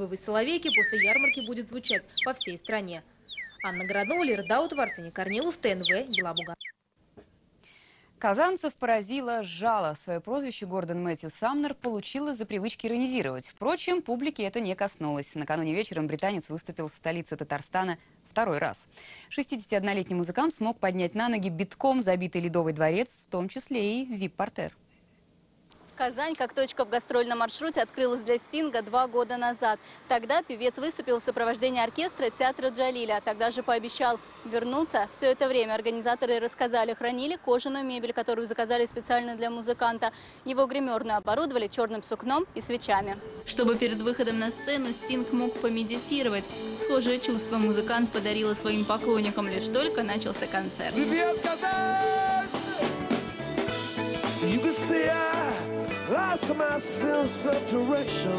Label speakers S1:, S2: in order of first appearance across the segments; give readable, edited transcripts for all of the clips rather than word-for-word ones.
S1: В Соловейке после ярмарки будет звучать по всей стране. Анна Городнова, Лера Даутова, Арсений Корнилов, ТНВ, Елабуга.
S2: Казанцев поразило жало. Свое прозвище Гордон Мэтью Самнер получил из-за привычки иронизировать. Впрочем, публики это не коснулось. Накануне вечером британец выступил в столице Татарстана второй раз. 61-летний музыкант смог поднять на ноги битком забитый Ледовый дворец, в том числе и вип-портер.
S3: Казань, как точка в гастрольном маршруте, открылась для Стинга 2 года назад. Тогда певец выступил в сопровождении оркестра театра Джалиля. Тогда же пообещал вернуться. Все это время организаторы рассказали, хранили кожаную мебель, которую заказали специально для музыканта. Его гримерную оборудовали черным сукном и свечами. Чтобы перед выходом на сцену Стинг мог помедитировать. Схожее чувство музыкант подарила своим поклонникам, лишь только начался концерт.
S4: Lost my sense of direction.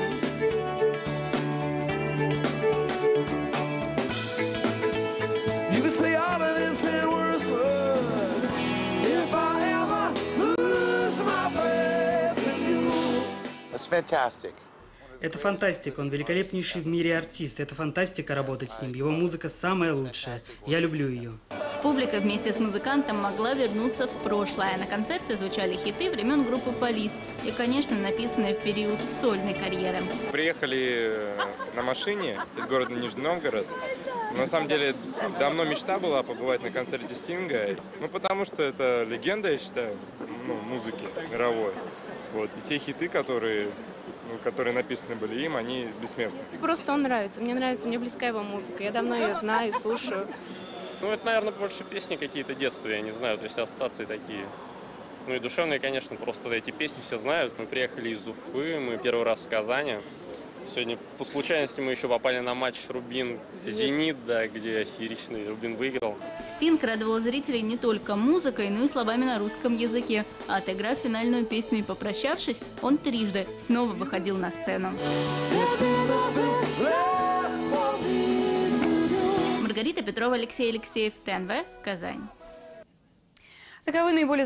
S4: You can say all of this and worse. If I ever lose my faith in you.
S5: That's fantastic.
S6: Это фантастика, он великолепнейший в мире артист. Это фантастика работать с ним. Его музыка самая лучшая. Я люблю ее.
S3: Публика вместе с музыкантом могла вернуться в прошлое. На концерте звучали хиты времен группы «Полис» и, конечно, написанные в период сольной карьеры.
S7: Приехали на машине из города Нижний Новгород. На самом деле, давно мечта была побывать на концерте Стинга. Ну, потому что это легенда, я считаю, музыки мировой. Вот. И те хиты, которые написаны были им, они бессмертны.
S8: Просто он нравится. Мне близка его музыка. Я давно ее знаю, слушаю.
S9: Ну, это, наверное, больше песни какие-то детства, я не знаю, то есть ассоциации такие. Ну и душевные, конечно, просто эти песни все знают. Мы приехали из Уфы, мы первый раз в Казани. Сегодня по случайности мы еще попали на матч Рубин-Зенит, да, где фееричный Рубин выиграл.
S3: Стинг радовал зрителей не только музыкой, но и словами на русском языке. А отыграв финальную песню и попрощавшись, он трижды снова выходил на сцену. Маргарита Петрова, Алексей Алексеев, ТНВ, Казань.
S2: Таковы наиболее